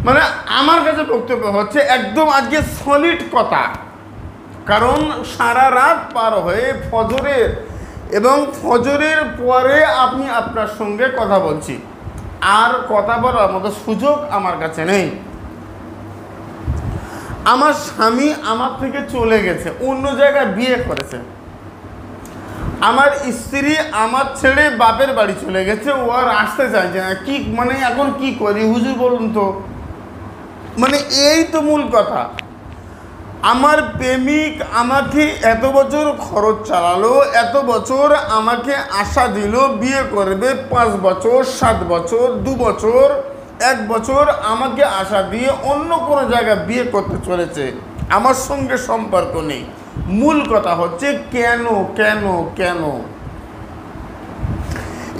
মানে আমার কাছে বক্তব্য হচ্ছে একদম আজকে সলিড কথা, কারণ সারা রাত পার হয়ে ফজরের এবং ফজরের পরে আমি আপনার সঙ্গে কথা বলছি, আর কথা বলার মতো সুযোগ আমার কাছে নেই। আমার স্বামী আমার থেকে চলে গেছে, অন্য জায়গায় বিয়ে করেছে। আমার স্ত্রী আমার ছেড়ে বাপের বাড়ি চলে গেছে, ও আর আসতে চাইছে না। কি মানে এখন কি করি হুজুর বলুন তো? মানে এই তো মূল কথা। আমার প্রেমিক আমাকে এত বছর খরচ চালালো, এত বছর আমাকে আশা দিল বিয়ে করবে, 5 বছর 7 বছর 2 বছর 1 বছর আমাকে আশা দিয়ে অন্য কোনো জায়গায় বিয়ে করতে চলেছে, আমার সঙ্গে সম্পর্ক নেই। মূল কথা হচ্ছে কেন কেন কেন?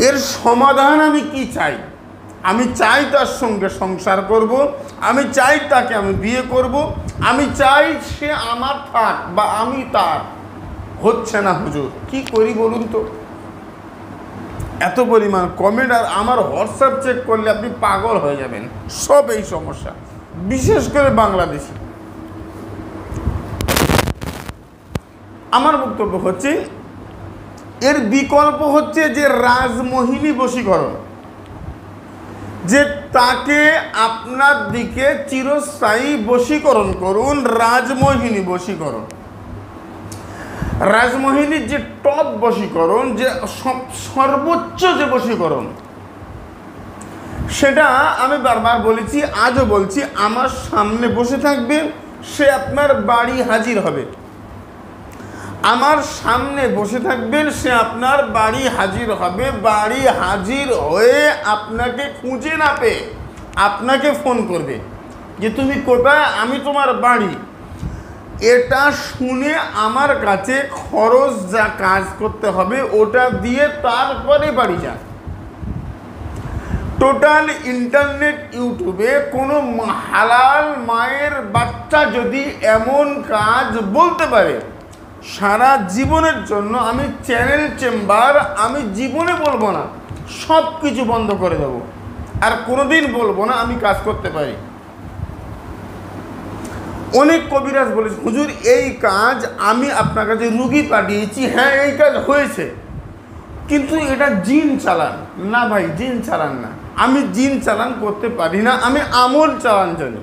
এর সমাধান আমি কি চাই? আমি চাই তার সঙ্গে সংসার করব, আমি চাই তাকে আমি বিয়ে করব, আমি চাই সে আমার থাক বা আমি তার। হচ্ছে না হুজুর, কি করি বলুন তো? এত পরিমাণ কমেন্ট, আর আমার হোয়াটসঅ্যাপ চেক করলে আপনি পাগল হয়ে যাবেন। সব এই সমস্যা, বিশেষ করে বাংলাদেশি। আমার বক্তব্য হচ্ছে এর বিকল্প হচ্ছে যে রাজমোহিনী বশীকরণ, যে তাকে আপনার দিকে চিরস্থায়ী বশীকরণ করুন। রাজমোহিনী বশীকরণ, রাজমোহিনীর যে টপ বশীকরণ, যে সর্বোচ্চ যে বশীকরণ, সেটা আমি বারবার বলেছি, আজও বলছি। আমার সামনে বসে থাকবে, সে আপনার বাড়ি হাজির হবে। আমার সামনে বসে থাকবেন, সে আপনার বাড়ি হাজির হবে। বাড়ি হাজির হয়ে আপনাকে খুঁজে না পেয়ে আপনাকে ফোন করবে যে তুমি কোথায়, আমি তোমার বাড়ি। এটা শুনে আমার কাছে খরচ যা কাজ করতে হবে ওটা দিয়ে তারপরে বাড়ি যান। টোটাল ইন্টারনেট ইউটিউবে কোনো হালাল মায়ের বাচ্চা যদি এমন কাজ বলতে পারে, সারা জীবনের জন্য আমি চ্যানেল চেম্বার আমি জীবনে বলবো না, সব কিছু বন্ধ করে দেবো, আর কোনোদিন বলবো না আমি কাজ করতে পারি। অনেক কবিরাজ বলেছে হুজুর এই কাজ আমি আপনার কাছে রুগী পাঠিয়েছি, হ্যাঁ এই কাজ হয়েছে, কিন্তু এটা জিন চালান। না ভাই, জিন চালান না, আমি জিন চালান করতে পারি না, আমি আমল চালান জানি।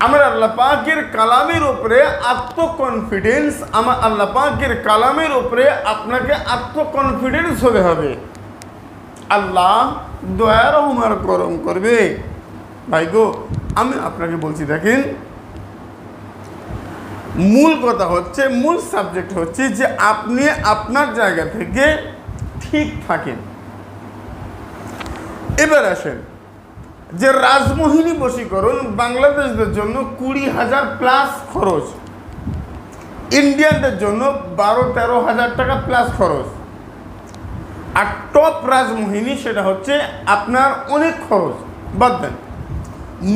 আমার আল্লাহ পাকের কালামের উপরে আত্মকনফিডেন্স, আমার আল্লাহ পাকের কালামের উপরে আপনাকে আত্মকনফিডেন্স হতে হবে। আল্লাহ দয়া রহম আর করম করবে। ভাই গো, আমি আপনাকে বলছি, দেখেন মূল কথা হচ্ছে, মূল সাবজেক্ট হচ্ছে যে আপনি আপনার জায়গা থেকে ঠিক থাকেন। এবার আসেন যে রাজমোহিনী বশীকরণ বাংলাদেশদের জন্য 20,000 প্লাস খরচ, ইন্ডিয়ানদের জন্য 12-13 হাজার টাকা প্লাস খরচ। আর টপ রাজমোহিনী সেটা হচ্ছে আপনার অনেক খরচ বাদ দেন।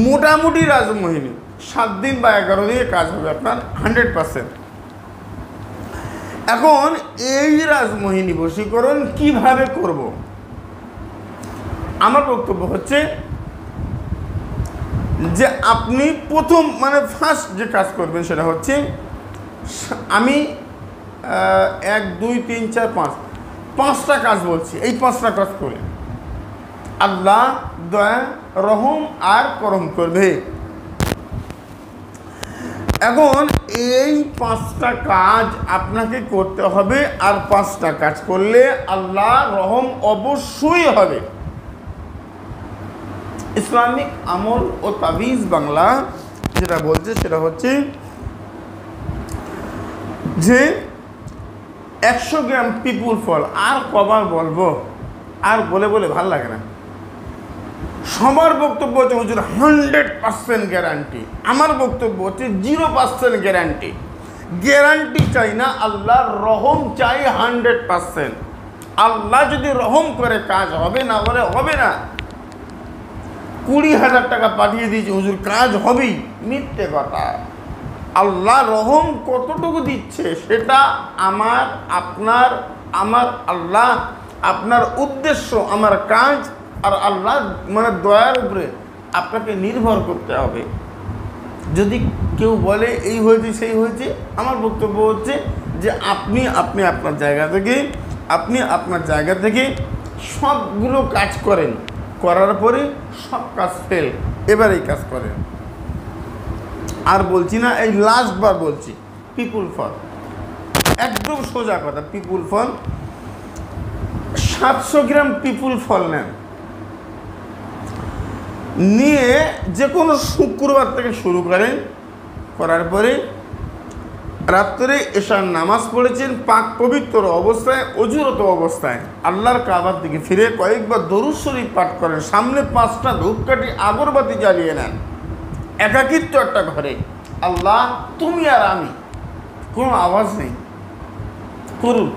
মোটামুটি রাজমোহিনী 7 দিন বা 11 দিনে কাজ হবে আপনার 100%। এখন এই রাজমোহিনী বশীকরণ কিভাবে করব? আমার বক্তব্য হচ্ছে যে আপনি প্রথম মানে ফার্স্ট যে কাজ করবেন সেটা হচ্ছে, আমি 1 2 3 4 5 5টা কাজ বলছি, এই 5টা কাজ করে আল্লাহ দয়া রহম আর করম করবে। এখন এই 5টা কাজ আপনাকে করতে হবে, আর 5টা কাজ করলে আল্লাহ রহম অবশ্যই হবে। ইসলামিক আমল ও তাবিজ বাংলা যেটা বলছে সেটা হচ্ছে যে 100 গ্রাম পিপুল ফল, আর কবার বলবো, আর বলে বলে ভাল লাগে না। সবার বক্তব্য হচ্ছে হুজুর 100% গ্যারান্টি, আমার বক্তব্য হচ্ছে 0% গ্যারান্টি। গ্যারান্টি চাই না, আল্লাহর রহম চাই 100%। আল্লাহ যদি রহম করে কাজ হবে, না বলে হবে না। 20,000 টাকা পাঠিয়ে দিয়েছি হুজুর কাজ হবেই, মিথ্যে কথা। আল্লাহ রহম কতটুকু দিচ্ছে সেটা আমার আপনার আমার আল্লাহ, আপনার উদ্দেশ্য আমার কাজ আর আল্লাহ মানে দয়ার উপরে আপনাকে নির্ভর করতে হবে। যদি কেউ বলে এই হয়েছে সেই হয়েছে, আমার বক্তব্য হচ্ছে যে আপনি আপনার জায়গা থেকে সবগুলো কাজ করেন, করার পরে সব কাজ ফেল, এবার এই কাজ করেন। আর বলছি না, এই লাস্টবার বলছি, পিপুল ফল, একদম সোজা কথা। পিপুল ফল 700 গ্রাম পিপুল ফল নেন, নিয়ে যে কোনো শুক্রবার থেকে শুরু করার পরে রাত্রে এশার নামাজ পড়েছেন, পাক পবিত্র অবস্থায়, অজুরত অবস্থায় আল্লাহর কাবার দিকে ফিরে কয়েকবার দরুদ শরীফ পাঠ করেন, সামনে 5টা ধূপকাঠি আগরবাতি জ্বালিয়ে নেন, একাকিত্ব একটা ঘরে, আল্লাহ তুমি আর আমি, কোনো আওয়াজ নেই, করুন।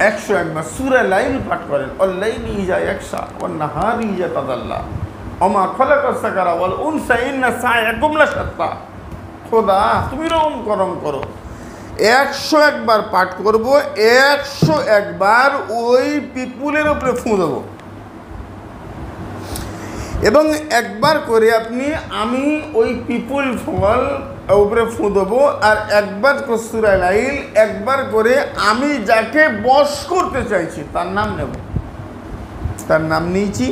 101 বার সূরা লাইল পাঠ করেন, অল্লাইলি ইজা ইয়াকশা ওয়ান নাহারি ইজা তাদাল্লা ওমা খালাকাস সাকারা ওয়াল উনসা ইন্না সায়াকুম লাশাত্তা। খোদা তুমি করম করো। 101 বার পাঠ করব, 101 বার ওই পিপুলের উপরে ফুঁ দেবো, এবং একবার করে আমি ওই পিপুল ফল উপরে ফুঁ দেবো, আর একবার সূরা লাইল, একবার করে আমি যাকে বশ করতে চাইছি তার নাম নেব। তার নাম নিয়েছি,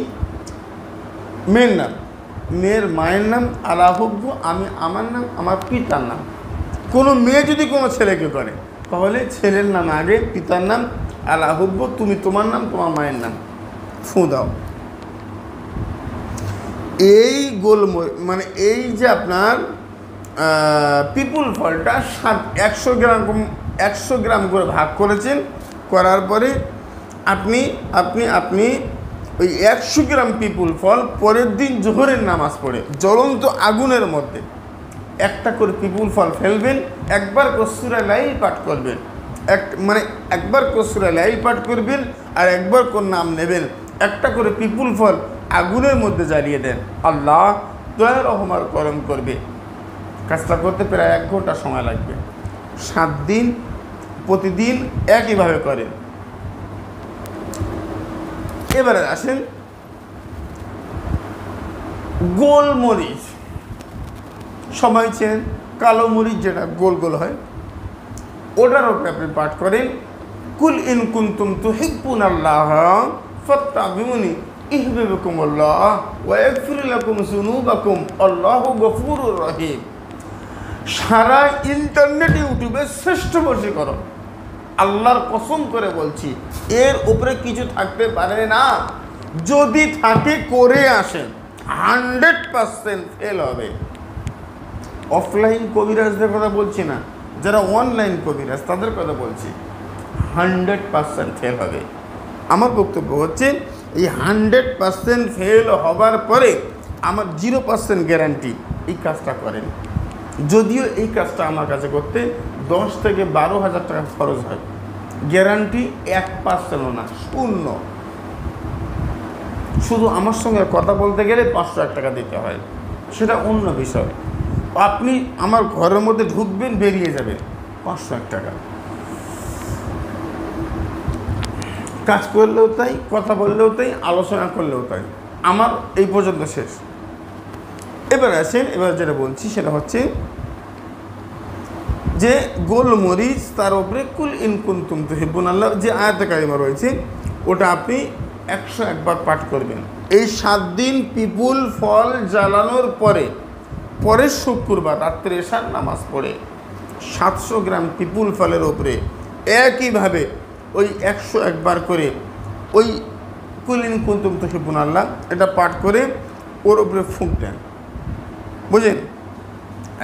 মেয়ের নাম, মেয়ের মায়ের নাম আলাহুব্ব, আমি আমার নাম, আমার পিতার নাম। কোনো মেয়ে যদি কোনো ছেলেকে করে তাহলে ছেলের নাম আগে, পিতার নাম আলাহুব্ব, তুমি তোমার নাম, তোমার মায়ের নাম, ফুঁ দাও। এই মানে এই যে আপনার পিপুল ফলটা 100 গ্রাম করে ভাগ করেছেন, করার পরে আপনি ওই 100 গ্রাম পিপুল ফল পরের দিন জোহরের নামাজ পড়ে জ্বলন্ত আগুনের মধ্যে একটা করে পিপুল ফল ফেলবেন, একবার সূরা লাইল পাঠ করবেন, একবার সূরা লাইল পাঠ করবেন, আর একবার কোন নাম নেবেন, একটা করে পিপুল ফল আগুনের মধ্যে জ্বালিয়ে দেন, আল্লাহ দয়া রহমার করম করবে। কাজটা করতে প্রায় 1 ঘন্টা সময় লাগবে। 7 দিন প্রতিদিন একইভাবে করেন। এবারে আসেন গোলমরিচ, সবাই চেন কালো মরিচ, যেটা গোল গোল হয়, ওটার উপরে আপনি পাঠ করেন, কুল ইন কুনতুম তুহিব্বুনাল্লাহ ফাত্তাবিউনি ইহবিবকুমুল্লাহ ওয়া ইয়াগফির লাকুম যুনুবাকুম আল্লাহু গফুরুর রহিম। সারা ইন্টারনেট ইউটিউবে শ্রেষ্ঠ বশীকরণ, আল্লাহর কসম করে বলছি, এর উপরে কিছু থাকতে পারে না। যদি থাকে করে আসেন, 100% ফেল হবে। অফলাইন কবিরাজদের কথা বলছি না, যারা অনলাইন কবিরাজ তাদের কথা বলছি, 100% ফেল হবে। আমার বক্তব্য হচ্ছে এই 100% ফেল হবার পরে আমার 0% গ্যারান্টি এই কাজটা করেন। যদিও এই কাজটা আমার কাছে করতে 10 থেকে 12,000 টাকা খরচ হয়, গ্যারান্টি 1%ও না, 0। শুধু আমার সঙ্গে কথা বলতে গেলে 500 টাকা দিতে হয়, সেটা অন্য বিষয়। আপনি আমার ঘরের মধ্যে ঢুকবেন, বেরিয়ে যাবেন, 500 টাকা। কাজ করলেও তাই, কথা বললেও তাই, আলোচনা করলেও তাই। আমার এই পর্যন্ত শেষ। এবার আসেন, এবার যেটা বলছি সেটা হচ্ছে যে গোলমরিচ, তার উপরে কুল ইন কুনতুম তুহিব্বুনাল্লাহ যে আয়াতে কারিমা রয়েছে, ওটা আপনি 101 বার পাঠ করবেন। এই 7 দিন পিপুল ফল জ্বালানোর পরের শুক্রবার রাত্রে এশার নামাজ পড়ে 700 গ্রাম পিপুল ফলের উপরে একইভাবে ওই 101 বার করে ওই কুল ইন কুনতুম তুহিব্বুনাল্লাহ এটা পাঠ করে ওর উপরে ফুঁক দেন। বুঝলেন?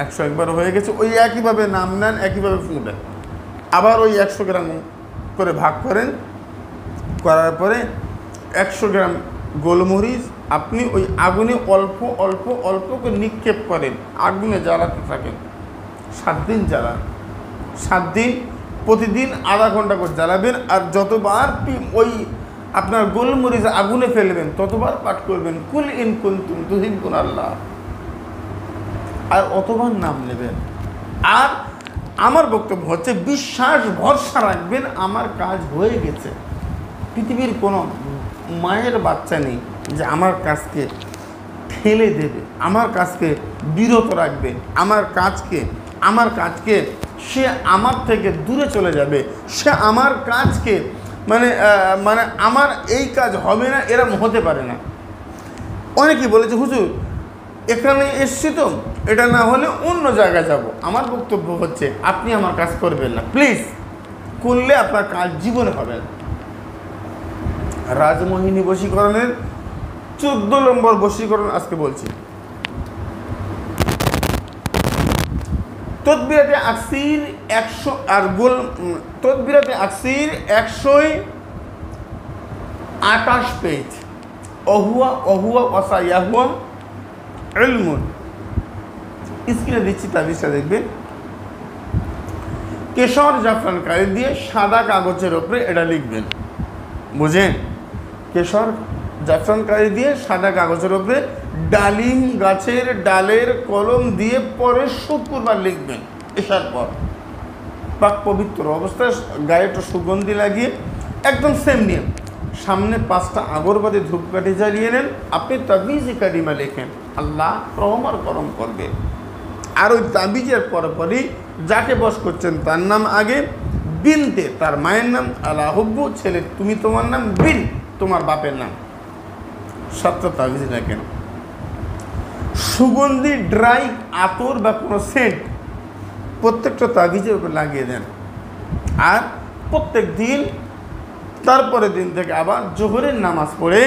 101 বার হয়ে গেছে। ওই একইভাবে নাম নেন, একইভাবে ফুঁক দেন, আবার ওই 100 গ্রাম করে ভাগ করেন, করার পরে 100 গ্রাম গোলমরিচ আপনি ওই আগুনে অল্প অল্প অল্প করে নিক্ষেপ করেন, আগুনে জ্বালাতে থাকেন। 7 দিন জ্বালান, 7 দিন প্রতিদিন আধা ঘন্টা করে জ্বালাবেন। আর যতবার ওই আপনার গোলমরিচ আগুনে ফেলবেন ততবার পাঠ করবেন কুল ইন কুনতুম তুহিব্বুনাল্লাহ, আর অতবার নাম নেবেন। আর আমার বক্তব্য হচ্ছে বিশ্বাস ভরসা রাখবেন, আমার কাজ হয়ে গেছে। পৃথিবীর কোনো মায়ের বাচ্চা নেই যে আমার কাজকে ঠেলে দেবে, আমার কাজকে বিরত রাখবে, আমার কাজকে সে আমার থেকে দূরে চলে যাবে, সে আমার কাজকে মানে আমার এই কাজ হবে না, এরম হতে পারে না। অনেকেই বলেছে হুজুর এখানে এসছি তো, এটা না হলে অন্য জায়গায় যাব। আমার বক্তব্য হচ্ছে আপনি আমার কাজ করবেন না প্লিজ, করলে আপনার কাজ জীবনে হবে না। রাজমোহিনী বশীকরণের 14 নম্বর বশীকরণ আজকে বলছি। তদবিরাতে আকসির 100 আর গোল তদবিরাতে আকসির 128 পেজ। অহুয়া ওয়াসাইয়াহুয়া ইলমুন। স্ক্রিনে দিচ্ছি, তাবিজটা দেখবেন। কেশর জাফরান কালি দিয়ে সাদা কাগজের ওপরে এটা লিখবেন, বুঝেন? কেশর জাফরান কালি দিয়ে সাদা কাগজের ওপরে ডালিম গাছের ডালের কলম দিয়ে পরে শুক্রবার লিখবেন। এসার পর পাক পবিত্র অবস্থায় গায়ে একটু সুগন্ধি লাগিয়ে একদম সেম নিয়ম, সামনে 5টা আগরবাতি ধূপকাঠি জ্বালিয়ে নেন। আপনি তাবিজ কারিমা লেখেন, আল্লাহ রহমার করম করবে। আর ওই তাবিজের পরপরই যাকে বশ করছেন তার নাম আগে, বিনতে তার মায়ের নাম, আলা হুব্বু ছেলে তুমি তোমার নাম, বিন তোমার বাপের নাম। 7টা তাবিজ লেখেন। সুগন্ধি ড্রাই আতর বা কোনো সেন্ট প্রত্যেকটা তাবিজের উপর লাগিয়ে দেন। আর প্রত্যেক দিন তারপরে দিন থেকে আবার জোহরের নামাজ পড়ে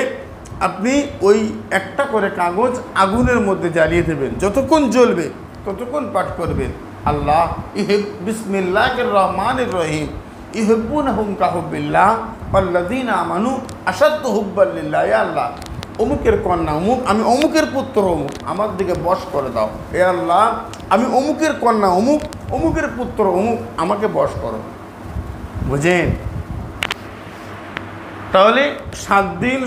আপনি ওই একটা করে কাগজ আগুনের মধ্যে জ্বালিয়ে দেবেন। যতক্ষণ জ্বলবে ততক্ষণ পাঠ করবেন, আল্লাহ বিসমিল্লাহির রহমানির রহিম ইহিব্বুনাহুম কাহুব্বিল্লাহ ওয়াল্লাযীনা আমানু আশাদ্দু হুব্বান লিল্লাহ। ইয়া আল্লাহ অমুকের কন্যা অমুক, আমি অমুকের পুত্র অমুক, আমার দিকে বশ করে দাও। এ আল্লাহ আমি অমুকের কন্যা অমুক, অমুকের পুত্র অমুক, আমাকে বশ করো। বুঝেন? তাহলে 7 দিন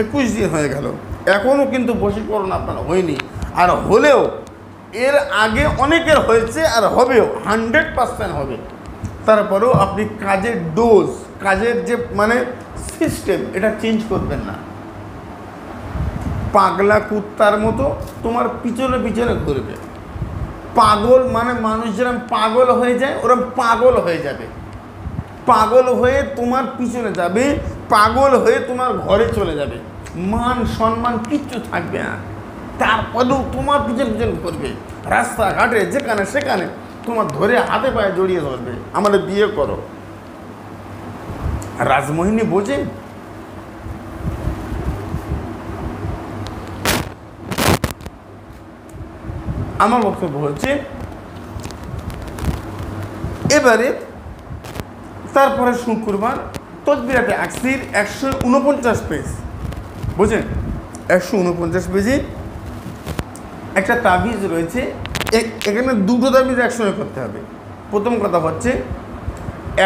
21 দিন হয়ে গেল, এখনও কিন্তু বশীকরণ আপনার হয়নি। আর হলেও এর আগে অনেকের হয়েছে আর হবেও, 100% হবে। তারপরেও আপনি কাজের ডোজ, কাজের যে মানে সিস্টেম, এটা চেঞ্জ করবেন না। পাগলা কুত্তার মতো তোমার পিছনে পিছনে ঘুরবে। পাগল মানে মানুষ যেরকম পাগল হয়ে যায়, ওরকম পাগল হয়ে যাবে। পাগল হয়ে তোমার পিছনে যাবে, পাগল হয়ে তোমার ঘরে চলে যাবে। মান সম্মান কিচ্ছু থাকবে না। তারপরেও তোমার পিছনে পিছনে করবে, রাস্তাঘাটে যেখানে সেখানে তোমার ধরে হাতে পায়ে জড়িয়ে ধরবে, আমাদের বিয়ে করো। রাজমোহিনী বোঝে? আমার বক্তব্য হচ্ছে এবারে তারপরে শুক্রবার তদবিরাতে আকসির 149 পেজ, বুঝেন? 149 পেজে একটা তাবিজ রয়েছে। এখানে 2টো তাবিজ একসঙ্গে করতে হবে। প্রথম কথা হচ্ছে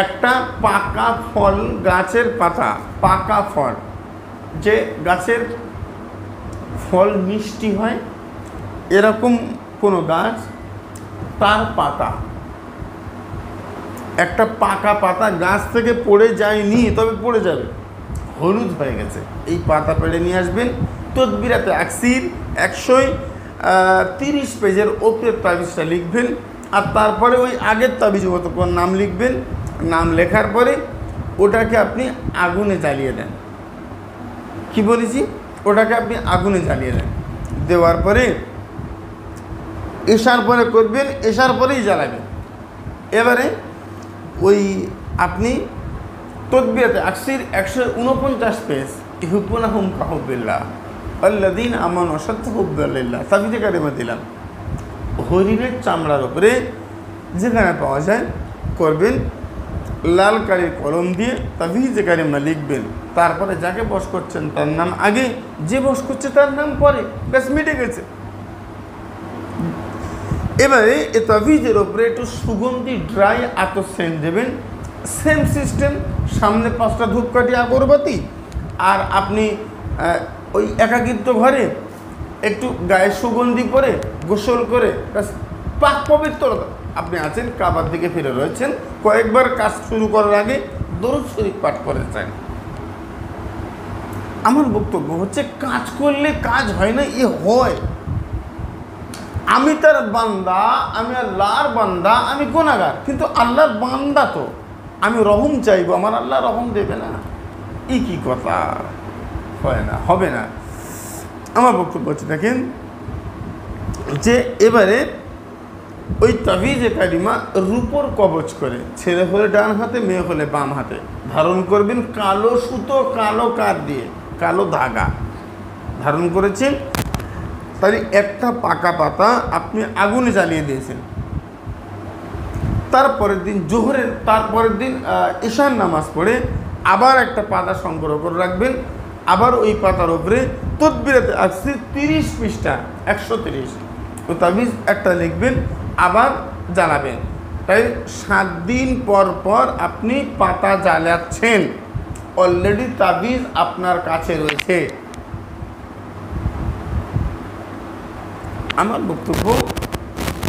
একটা পাকা ফল, গাছের পাতা, পাকা ফল, যে গাছের ফল মিষ্টি হয় এরকম কোনো গাছ, তার পাতা, একটা পাকা পাতা গাছ থেকে পড়ে যায়নি, তবে পড়ে যাবে, হলুদ হয়ে গেছে, এই পাতা পেড়ে নিয়ে আসবেন। তদবিরাতে আকসির 130 পেজের ওপরের তাবিজটা লিখবেন। আর তারপরে ওই আগের তাবিজ মতো করে নাম লিখবেন। নাম লেখার পরে ওটাকে আপনি আগুনে জ্বালিয়ে দেন। কি বলেছি? ওটাকে আপনি আগুনে জ্বালিয়ে দেন। দেওয়ার পরে এশার পরে করবেন, এশার পরেই জ্বালাবেন। এবারে ওই আপনি তদবিরাতে আকসির 149 পেজ, ইহিব্বুনাহুম কাহুব্বিল্লাহ ওয়াল্লাযীনা আমানু আশাদ্দু হুব্বান লিল্লাহ, তাবিজে কারিমা দিলাম। হরিণের চামড়ার উপরে যেখানে পাওয়া যায় করবেন, লাল কালির কলম দিয়ে তাবিজে কারিমা লিখবেন। তারপরে যাকে বশ করছেন তার নাম আগে, যে বশ করছে তার নাম পরে, ব্যাস মিটে গেছে। এবারে এ তাবিজের ওপরে একটু সুগন্ধি ড্রাই আতর সেন্ট দেবেন। সেম সিস্টেম, সামনে 5টা ধূপকাঠি আগরবাতি, আর আপনি ওই একাকিত্ব ঘরে একটু গায়ে সুগন্ধি পরে গোসল করে পাক পবিত্রতা আপনি আছেন, কাবার দিকে ফিরে রয়েছেন, কয়েকবার কাজ শুরু করার আগে দরুদ শরীফ পাঠ করেছেন। আমার বক্তব্য হচ্ছে কাজ করলে কাজ হয় না, এ হয়। আমি তার বান্দা, আমি আল্লাহর বান্দা, আমি গুনাহগার, কিন্তু আল্লাহর বান্দা তো আমি রহম চাইবো, আমার আল্লাহ রহম দেবে না? কি কথা, হয় না, হবে না। আমার বক্তব্য হচ্ছে দেখেন যে এবারে ওই তাবিজে কারিমা রূপোর কবচ করে, ছেলে হলে ডান হাতে, মেয়ে হলে বাম হাতে ধারণ করবেন, কালো সুতো, কালো কাঠ দিয়ে, কালো ধাগা ধারণ করেছেন। তাই একটা পাকা পাতা আপনি আগুনে জ্বালিয়ে দিয়েছেন। তারপরের দিন জোহরের, তারপরের দিন ঈশার নামাজ পড়ে আবার একটা পাতা সংগ্রহ করে রাখবেন। আবার ওই পাতার উপরে তদবিরাতে আসছে 30 পৃষ্ঠা, 130 ও তাবিজ একটা লিখবেন, আবার জ্বালাবেন। তাই 7 দিন পর পর আপনি পাতা জ্বালাচ্ছেন, অলরেডি তাবিজ আপনার কাছে রয়েছে। আমার বক্তব্য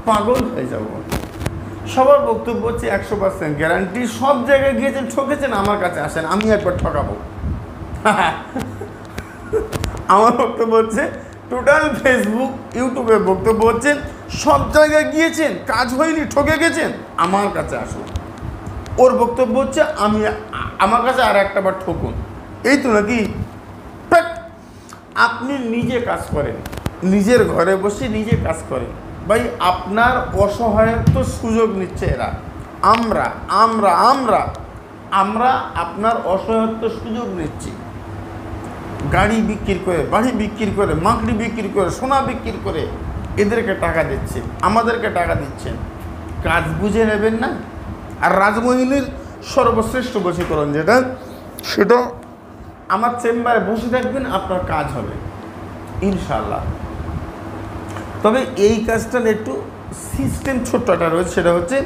পাগল হয়ে যাব। সবার বক্তব্য হচ্ছে 100% গ্যারান্টি, সব জায়গায় গিয়েছেন, ঠকেছেন, আমার কাছে আসেন, আমি একবার ঠকাবো। আমার বক্তব্য হচ্ছে টোটাল ফেসবুক, ইউটিউবে বক্তব্য হচ্ছে সব জায়গায় গিয়েছেন, কাজ হয়নি, ঠকে গেছেন, আমার কাছে আসুন। ওর বক্তব্য হচ্ছে আমি, আমার কাছে আর একটা বার ঠকুন। এই তো নাকি? আপনি নিজে কাজ করেন, নিজের ঘরে বসে নিজে কাজ করেন। ভাই আপনার অসহায়ত্ব সুযোগ নিচ্ছে এরা, আমরা আমরা আমরা আমরা আপনার অসহায়ত্ব সুযোগ নিচ্ছি। গাড়ি বিক্রি করে, বাড়ি বিক্রি করে, মাকড়ি বিক্রি করে, সোনা বিক্রি করে এদেরকে টাকা দিচ্ছে, আমাদেরকে টাকা দিচ্ছেন। কাজ বুঝে নেবেন না। আর রাজমহিনীর সর্বশ্রেষ্ঠ বশীকরণ যেটা, সেটা আমার চেম্বারে বসে থাকবেন, আপনার কাজ হবে ইনশাআল্লাহ। তবে এই কাজটার একটু সিস্টেম ছোট্ট একটা রয়েছে, সেটা হচ্ছে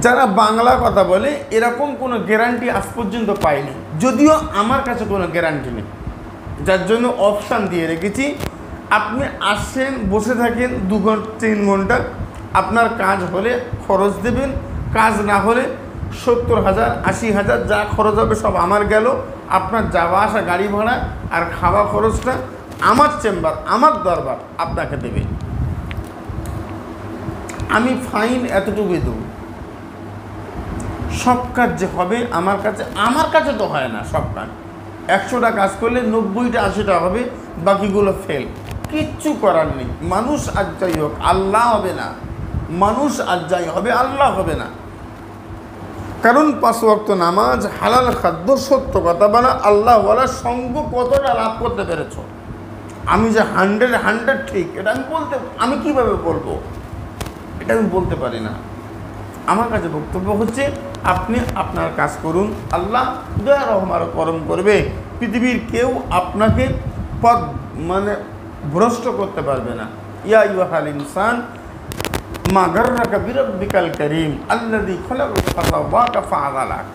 যারা বাংলা কথা বলে এরকম কোনো গ্যারান্টি আজ পর্যন্ত পাইনি, যদিও আমার কাছে কোনো গ্যারান্টি নেই, যার জন্য অপশান দিয়ে রেখেছি। আপনি আসেন, বসে থাকেন 2 ঘন্টা 3 ঘন্টা, আপনার কাজ হলে খরচ দেবেন, কাজ না হলে 70,000 80,000 যা খরচ হবে সব আমার গেল। আপনার যাওয়া আসা গাড়ি ভাড়া আর খাওয়া খরচটা আমার চেম্বার, আমার দরবার আপনাকে দেবে। আমি ফাইন এতটুকুই দেব। সব কাজ যে হবে আমার কাছে তো হয় না সব কাজ। 100টা কাজ করলে 90টা 80টা হবে, বাকিগুলো ফেল। কিচ্ছু করার নেই। মানুষ আজ যাই হোক, আল্লাহ হবে না। মানুষ আজ যাই হবে, আল্লাহ হবে না। কারণ 5 ওয়াক্ত নামাজ, হালাল খাদ্য, সত্য কথা বলা, আল্লাহ বলা, সঙ্গ কতটা লাভ করতে পেরেছ। আমি যে 100 ঠিক, এটা আমি কীভাবে বলবো? এটা আমি বলতে পারি না। আমার কাছে বক্তব্য হচ্ছে আপনি আপনার কাজ করুন, আল্লাহ দয়া রহমার করম করবে। পৃথিবীর কেউ আপনাকে পথ ভ্রষ্ট করতে পারবে না। ইয়া আইয়ুহাল ইনসান মা গাররাকা বিরাব্বিকাল কারীম আল্লাযী খালাকাকা ফাসাওয়াকা ফাআদালাক।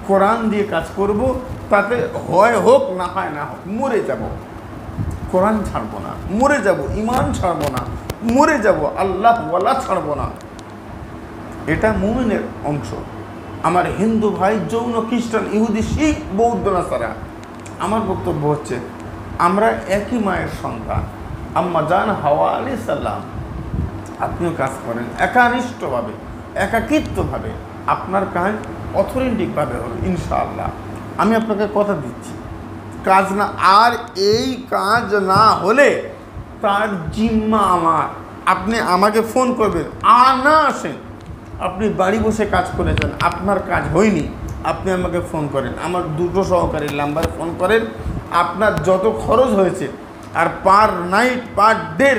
কোরআন দিয়ে কাজ করব, তাতে হয় হোক, না হয় না হোক, মরে যাব, কোরআন ছাড়বো না, মরে যাব, ঈমান ছাড়বো না, মরে যাব, আল্লাহ ওয়ালা ছাড়বো না। এটা মুমিনের অংশ। আমার হিন্দু ভাই, যৌন, খ্রিস্টান, ইহুদি, শিখ, বৌদ্ধ, নাসারা, আমার বক্তব্য হচ্ছে আমরা একই মায়ের সন্তান, আম্মা জান হাওয়া আলাইহিস সালাম। আপনিও কাজ করেন একানিষ্ঠভাবে, একাকিত্বভাবে, আপনার কাজ অথেন্টিকভাবে হবে ইনশাআল্লাহ। আমি আপনাকে কথা দিচ্ছি, কাজ না, আর এই কাজ না হলে তার জিম্মা আমার। আপনি আমাকে ফোন করবেন, না আসেন, আপনি বাড়ি বসে কাজ করেছেন, আপনার কাজ হয়নি, আপনি আমাকে ফোন করেন, আমার 2টো সহকারীর নাম্বারে ফোন করেন। আপনার যত খরচ হয়েছে, আর পার নাইট, পার ডের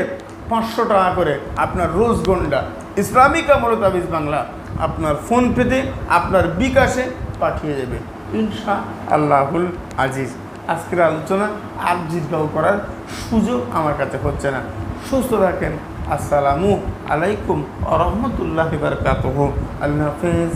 500 টাকা করে আপনার রোজ গন্ডা ইসলামিক আমল তাবিজ বাংলা আপনার ফোন পেতে, আপনার বিকাশে পাঠিয়ে দেবে ইনশাআল্লাহুল আজিজ। আজকের আলোচনা আর দীর্ঘ করার সুযোগ আমার কাছে হচ্ছে না। সুস্থ থাকেন। আসসালামু আলাইকুম ওয়া রাহমাতুল্লাহি ওয়া বারাকাতুহু। আল্লাহ হাফেজ।